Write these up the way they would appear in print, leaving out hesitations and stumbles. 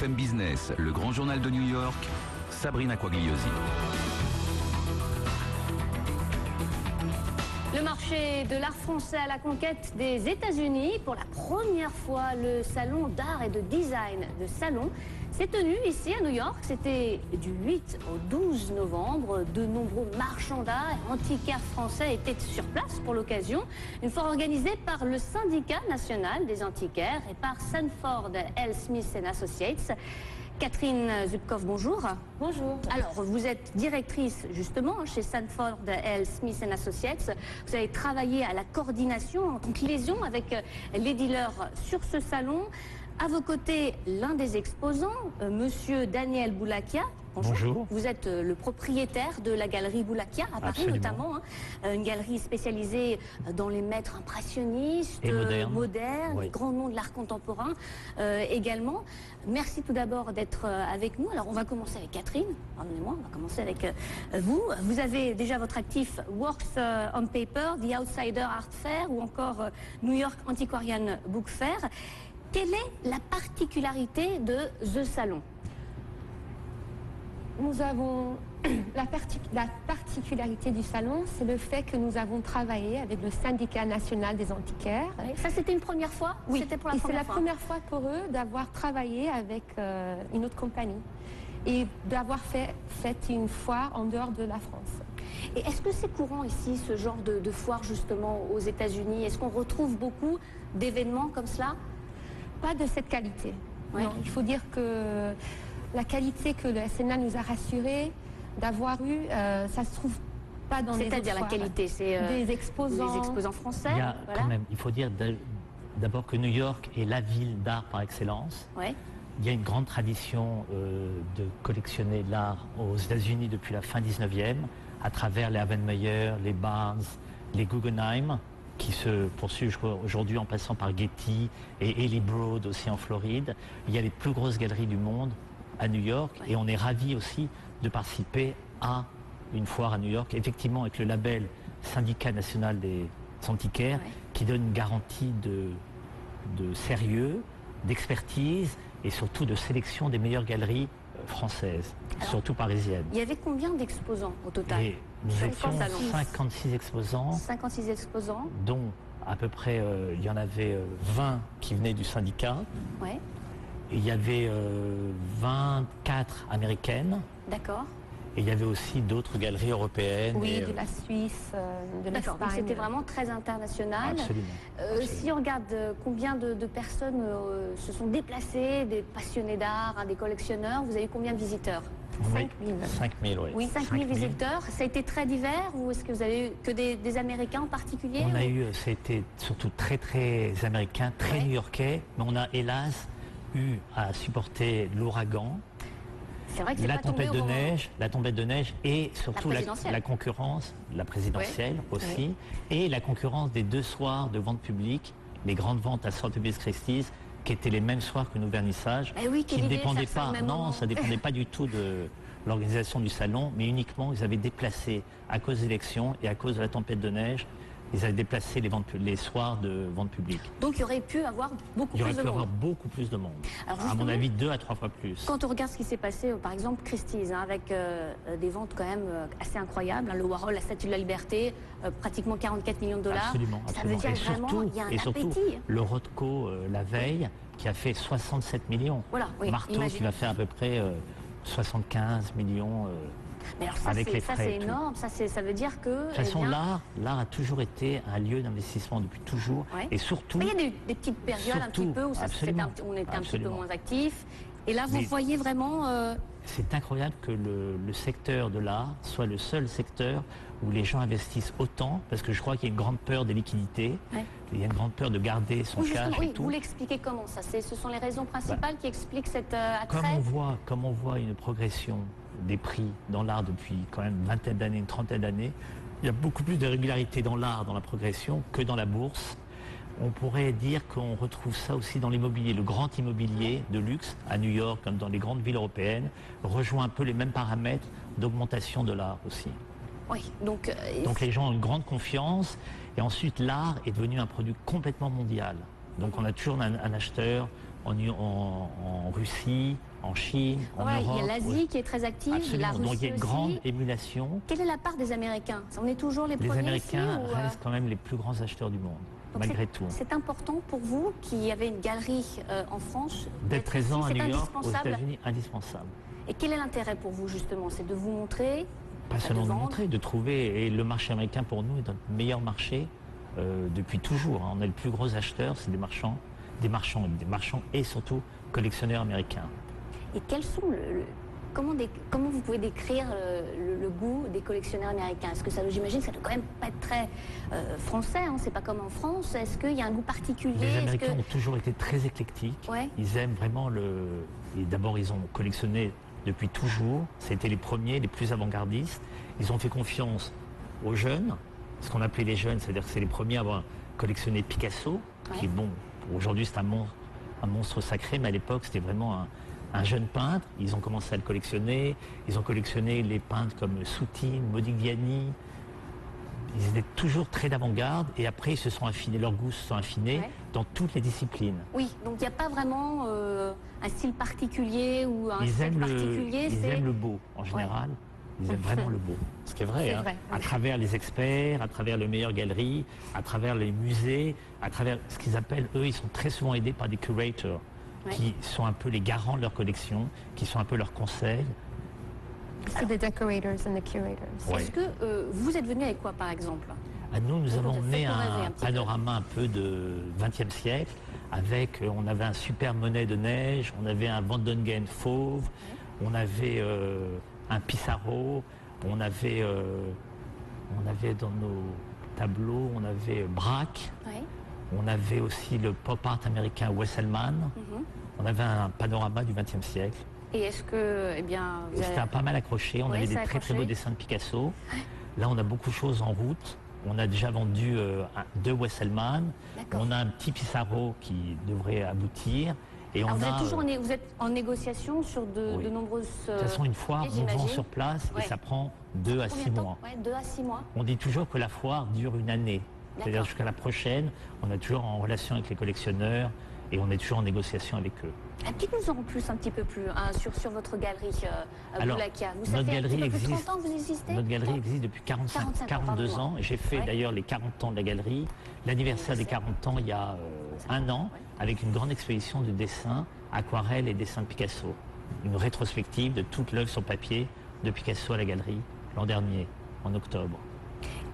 BFM Business, le grand journal de New York, Sabrina Quagliosi. Le marché de l'art français à la conquête des États-Unis. Pour la première fois, le salon d'art et de design de Salon s'est tenu ici à New York. C'était du 8 au 12 novembre. De nombreux marchands d'art et antiquaires français étaient sur place pour l'occasion. Une foire organisée par le syndicat national des antiquaires et par Sanford L. Smith & Associates. Catherine Zubkov, bonjour. Bonjour. Alors, vous êtes directrice justement chez Sanford L. Smith & Associates. Vous avez travaillé à la coordination en liaison avec les dealers sur ce salon. À vos côtés, l'un des exposants, Monsieur Daniel Boulakia. Bonjour. Vous êtes le propriétaire de la galerie Boulakia à Paris. Absolument. Notamment, une galerie spécialisée dans les maîtres impressionnistes, et modernes, oui. les grands noms de l'art contemporain également. Merci tout d'abord d'être avec nous. Alors on va commencer avec Catherine, pardonnez-moi, on va commencer avec vous. Vous avez déjà votre actif Works on Paper, The Outsider Art Fair ou encore New York Antiquarian Book Fair. Quelle est la particularité de The Salon ? Nous avons la particularité du salon, c'est le fait que nous avons travaillé avec le syndicat national des antiquaires. Ça, c'était une première fois ? Oui, C'était pour la et c'est première la fois. première fois pour eux d'avoir travaillé avec une autre compagnie et d'avoir fait une foire en dehors de la France. Et est-ce que c'est courant ici, ce genre de foire justement aux États-Unis ? Est-ce qu'on retrouve beaucoup d'événements comme cela ? Pas de cette qualité. Ouais. Non, il faut dire que la qualité que le SNA nous a rassuré d'avoir eu, ça se trouve pas dans les autres C'est-à-dire la foires. qualité, c'est des exposants. les exposants français. Il y a voilà. quand même, il faut dire d'abord que New York est la ville d'art par excellence. Ouais. Il y a une grande tradition de collectionner l'art aux États-Unis depuis la fin 19e, à travers les Havenmeyer, les Barnes, les Guggenheim, qui se poursuivent aujourd'hui en passant par Getty et Ely Broad aussi en Floride. Il y a les plus grosses galeries du monde à New York et on est ravis aussi de participer à une foire à New York, effectivement avec le label Syndicat national des antiquaires qui donne une garantie de sérieux, d'expertise et surtout de sélection des meilleures galeries françaises, surtout parisiennes. Il y avait combien d'exposants au total ? Et nous Sur étions le salon 56 exposants, 56 exposants. dont à peu près, il y en avait 20 qui venaient du syndicat. Ouais. Et il y avait 24 américaines. D'accord. Et il y avait aussi d'autres galeries européennes. Oui, et, de la Suisse, de D'accord, donc l'Espagne. c'était vraiment très international. Absolument. Si on regarde combien de personnes se sont déplacées, des passionnés d'art, des collectionneurs, vous avez eu combien de visiteurs ? 5 000. 5 000, oui. Oui, 5 000 visiteurs. Ça a été très divers ou est-ce que vous avez eu que des Américains en particulier ? On a ou- eu, c'était surtout très très américain, très Ouais. new-yorkais, mais on a hélas eu à supporter l'ouragan, C'est vrai que c'est la pas tombé tempête au de bon moment. neige, la tempête de neige et surtout La présidentielle. la concurrence, la présidentielle aussi, et la concurrence des 2 soirs de vente publique, les grandes ventes à Sotheby's Christie's, qui étaient les mêmes soirs que nos vernissages, Eh oui, qui quelle ne idée, dépendaient faire ça au pas, même moment. non, ça dépendait pas du tout de l'organisation du salon, mais uniquement ils avaient déplacé à cause des élections et à cause de la tempête de neige, ils avaient déplacé les soirs de vente publique. Donc il y aurait pu avoir beaucoup Il y aurait plus de pu avoir monde. beaucoup plus de monde. Alors, À mon justement, avis, 2 à 3 fois plus. Quand on regarde ce qui s'est passé, par exemple, Christie's, avec des ventes quand même assez incroyables. Le Warhol, la Statue de la Liberté, pratiquement 44 millions de dollars. Absolument, Ça absolument. veut dire Et vraiment surtout, il y a un et surtout, appétit. le Rothko la veille qui a fait 67 millions. Voilà, oui, Marteau imaginez. qui va faire à peu près 75 millions. Mais alors ça, avec les ça frais c'est et tout. énorme. Ça veut dire que. De toute façon, l'art a toujours été un lieu d'investissement depuis toujours. Ouais. Et surtout, Mais il y a des petites périodes un Surtout, petit peu où absolument, on était un petit peu absolument. moins actif. Et là, vous Mais- voyez vraiment. c'est incroyable que le secteur de l'art soit le seul secteur où les gens investissent autant, parce que je crois qu'il y a une grande peur des liquidités, Ouais. il y a une grande peur de garder son Oui, justement, cash oui, et tout. vous l'expliquez comment ça Ce sont les raisons principales qui expliquent cet Comme attrait. on voit une progression des prix dans l'art depuis quand même une vingtaine d'années, une trentaine d'années, il y a beaucoup plus de régularité dans l'art, dans la progression, que dans la bourse. On pourrait dire qu'on retrouve ça aussi dans l'immobilier. Le grand immobilier de luxe, à New York, comme dans les grandes villes européennes, rejoint un peu les mêmes paramètres d'augmentation de l'art aussi. Oui, donc. Donc les gens ont une grande confiance, et ensuite l'art est devenu un produit complètement mondial. Donc on a toujours un acheteur en Russie, en Chine, en Ouais, Europe. il y a l'Asie qui est très active, Absolument. la Russie Donc il y a une aussi. grande émulation. Quelle est la part des Américains? On est toujours les Les premiers Américains ici, ou, restent quand même les plus grands acheteurs du monde, donc malgré tout. C'est important pour vous qui avez une galerie en France D'être présent ici, à c'est New York, aux indispensable. États-Unis, indispensable. Et quel est l'intérêt pour vous justement? C'est de vous montrer, Pas de seulement de vendre. montrer, de trouver. Et le marché américain pour nous est notre meilleur marché depuis toujours. On est le plus gros acheteur, c'est des marchands et surtout collectionneurs américains. Et quels sont comment vous pouvez décrire le goût des collectionneurs américains? Est-ce que j'imagine que ça doit quand même pas être très français, hein, c'est pas comme en France. Est-ce qu'il y a un goût particulier? Les Est-ce Américains que- ont toujours été très éclectiques. Ouais. Ils aiment vraiment Et d'abord, ils ont collectionné depuis toujours. C'était les premiers, les plus avant-gardistes. Ils ont fait confiance aux jeunes, ce qu'on appelait les jeunes, c'est-à-dire que c'est les premiers à avoir collectionné Picasso, qui, bon, aujourd'hui c'est un monstre sacré, mais à l'époque c'était vraiment un jeune peintre. Ils ont commencé à le collectionner. Ils ont collectionné les peintres comme Soutine, Modigliani. Ils étaient toujours très d'avant-garde et après ils se sont affinés, leurs goûts se sont affinés Ouais. dans toutes les disciplines. Oui, donc il n'y a pas vraiment un style particulier ou un Ils style aiment, particulier. ils aiment le beau en général. Ils aiment vraiment le beau. Ce qui est vrai, C'est hein. vrai, À oui. travers les experts, à travers les meilleures galeries, à travers les musées, à travers ce qu'ils appellent, eux, ils sont très souvent aidés par des curators Ouais. qui sont un peu les garants de leur collection, qui sont un peu leurs conseils. C'est the decorators and the curators. Ouais. Est-ce que vous êtes venu avec quoi par exemple? Nous avons Faites-nous mené rêver un un petit peu. panorama un peu de XXe siècle avec, on avait un super Monet de neige, on avait un Van Dongen fauve, on avait un Pissarro, on avait dans nos tableaux, on avait Braque, Oui. on avait aussi le pop art américain Wesselman, on avait un panorama du XXe siècle. Et est-ce que, eh bien, vous C'était avez- pas mal accroché, on Ouais, avait c'est des très accroché. beaux dessins de Picasso. Là, on a beaucoup de choses en route. On a déjà vendu deux Wesselman. D'accord. On a un petit Pissarro qui devrait aboutir. Et Alors, on vous a, êtes toujours vous êtes en négociation sur oui. de nombreuses. de toute façon, une foire, pièces, on vend j'imagine. sur place Ouais. et ça prend 2 à Combien 6 de temps? mois. Ouais, 2 à 6 mois. On dit toujours que la foire dure une année. C'est-à-dire D'accord. jusqu'à la prochaine, on est toujours en relation avec les collectionneurs et on est toujours en négociation avec eux. Dites-nous en plus un petit peu plus hein, sur votre galerie Alors, Boulakia. Ça notre fait un petit galerie peu plus de existe. 30 ans que vous existez? Notre galerie existe depuis 42 pardon. ans et j'ai fait Ouais. d'ailleurs les 40 ans de la galerie. L'anniversaire des 40 ans il y a un an avec une grande exposition de dessins, aquarelles et dessins de Picasso. Une rétrospective de toute l'œuvre sur papier de Picasso à la galerie l'an dernier, en octobre.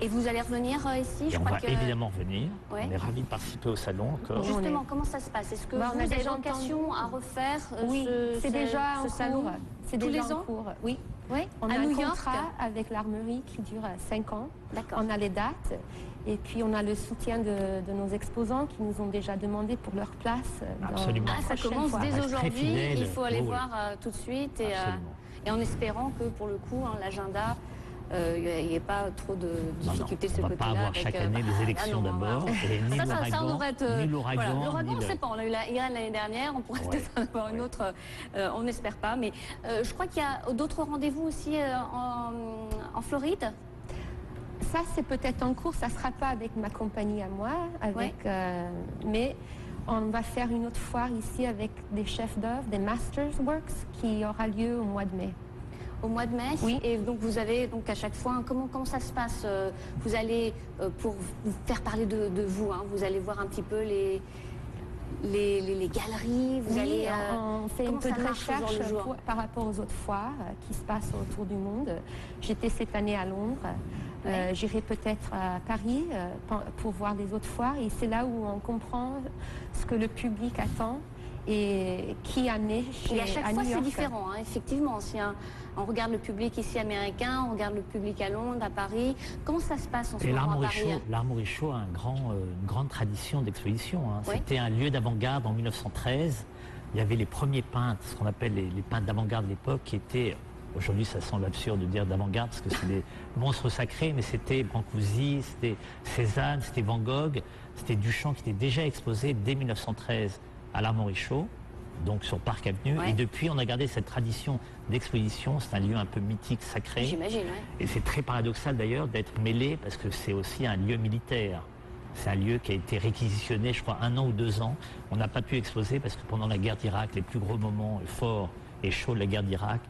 Et vous allez revenir ici? Et on va évidemment venir. Ouais. On est ravis de participer au salon encore. Justement, comment ça se passe? Est-ce que Bah, on vous a avez déjà vocation à refaire Oui, c'est déjà ce en salon cours. C'est tous déjà les en ans? cours. Oui. Oui, On à a un New York. contrat avec l'armerie qui dure 5 ans. D'accord. On a les dates et puis on a le soutien de nos exposants qui nous ont déjà demandé pour leur place. Dans Absolument. la Ah, ça prochaine commence fois. dès reste très aujourd'hui. fidèle. Il faut aller Oui, oui. voir tout de suite Absolument. et en espérant que pour le coup, hein, l'agenda, il n'y ait pas trop de Non, difficultés de ce on ne va côté-là. pas avoir avec, chaque année les élections non, d'abord, voilà. et ni Ça, on l'ouragan, devrait être, ni l'ouragan, voilà, l'ouragan, ni on ne le- sait pas. On a eu la Irène l'année dernière, on pourrait Ouais. peut-être en avoir une Ouais. autre, on n'espère pas. Mais je crois qu'il y a d'autres rendez-vous aussi en Floride. Ça, c'est peut-être en cours. Ça ne sera pas avec ma compagnie à moi, mais on va faire une autre foire ici avec des chefs d'œuvre, des Masters Works, qui aura lieu au mois de mai. Au mois de mai. Oui. Et donc vous avez donc à chaque fois comment ça se passe vous allez pour vous faire parler de vous. Hein, vous allez voir un petit peu les galeries. Vous Oui, allez. on fait une comment peu ça de marche au jour recherche le jour par rapport aux autres foires qui se passent autour du monde. J'étais cette année à Londres. Ouais. J'irai peut-être à Paris pour voir les autres foires. Et c'est là où on comprend ce que le public attend et qui a né Et à chaque à fois, New c'est York. différent, hein, effectivement. Si on regarde le public ici américain, on regarde le public à Londres, à Paris. Comment ça se passe en ce Et moment à Paris? l'Armory Show a une grande tradition d'exposition. Hein. Oui. C'était un lieu d'avant-garde en 1913. Il y avait les premiers peintres, ce qu'on appelle les peintres d'avant-garde de l'époque, qui étaient, aujourd'hui ça semble absurde de dire d'avant-garde parce que c'est des monstres sacrés, mais c'était Brancusi, c'était Cézanne, c'était Van Gogh, c'était Duchamp qui était déjà exposé dès 1913 à l'Armory Show, donc sur Park Avenue. Ouais. Et depuis, on a gardé cette tradition d'exposition. C'est un lieu un peu mythique, sacré. J'imagine, ouais. Et c'est très paradoxal d'ailleurs d'être mêlé parce que c'est aussi un lieu militaire. C'est un lieu qui a été réquisitionné, je crois, 1 an ou 2 ans. On n'a pas pu exposer parce que pendant la guerre d'Irak, les plus gros moments forts et chauds de la guerre d'Irak,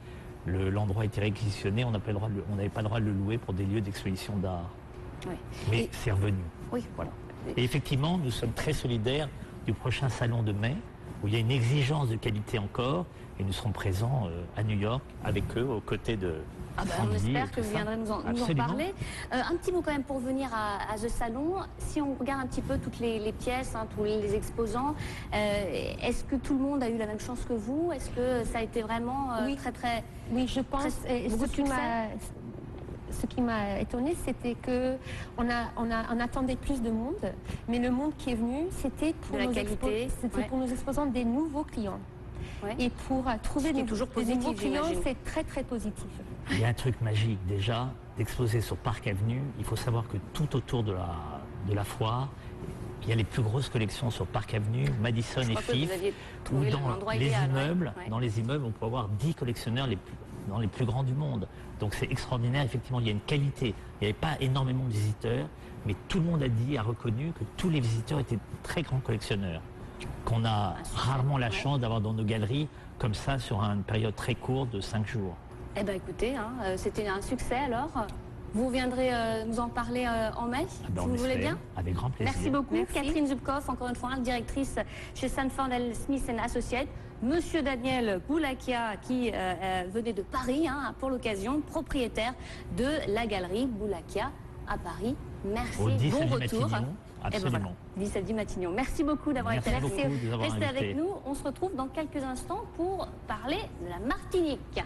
l'endroit a été réquisitionné, on n'avait pas le droit de le louer pour des lieux d'exposition d'art. Oui. Mais c'est revenu. Oui. Voilà. Et effectivement, nous sommes très solidaires du prochain salon de mai, où il y a une exigence de qualité encore, et nous serons présents à New York avec eux, aux côtés de... On espère que vous viendrez nous en parler. Un petit mot quand même pour venir à ce salon. Si on regarde un petit peu toutes les pièces, tous les exposants, est-ce que tout le monde a eu la même chance que vous? Est-ce que ça a été vraiment très... Oui, je pense. Ce qui m'a étonnée, c'était que on attendait plus de monde, mais le monde qui est venu, c'était pour nos exposants des nouveaux clients. Ouais. Et pour trouver des nouveaux clients, c'est très très positif. Il y a un truc magique déjà d'exposer sur Park Avenue. Il faut savoir que tout autour de la foire, il y a les plus grosses collections sur Park Avenue, Madison et Fifth, où dans les immeubles, on peut avoir 10 collectionneurs dans les plus grands du monde. Donc c'est extraordinaire, effectivement, il y a une qualité. Il n'y avait pas énormément de visiteurs, mais tout le monde a reconnu que tous les visiteurs étaient de très grands collectionneurs, qu'on a rarement la chance d'avoir dans nos galeries, comme ça, sur une période très courte de 5 jours. Eh bien écoutez, c'était un succès alors. Vous viendrez nous en parler en mai, si vous voulez bien. Avec grand plaisir. Merci beaucoup. Merci. Catherine Zubkov, encore une fois, directrice chez Sanford Smith & Associates. Monsieur Daniel Boulakia, qui venait de Paris pour l'occasion, propriétaire de la galerie Boulakia à Paris. Merci, bon retour. Absolument. 10 Matignon. Merci beaucoup d'avoir été là. Restez avec nous. On se retrouve dans quelques instants pour parler de la Martinique.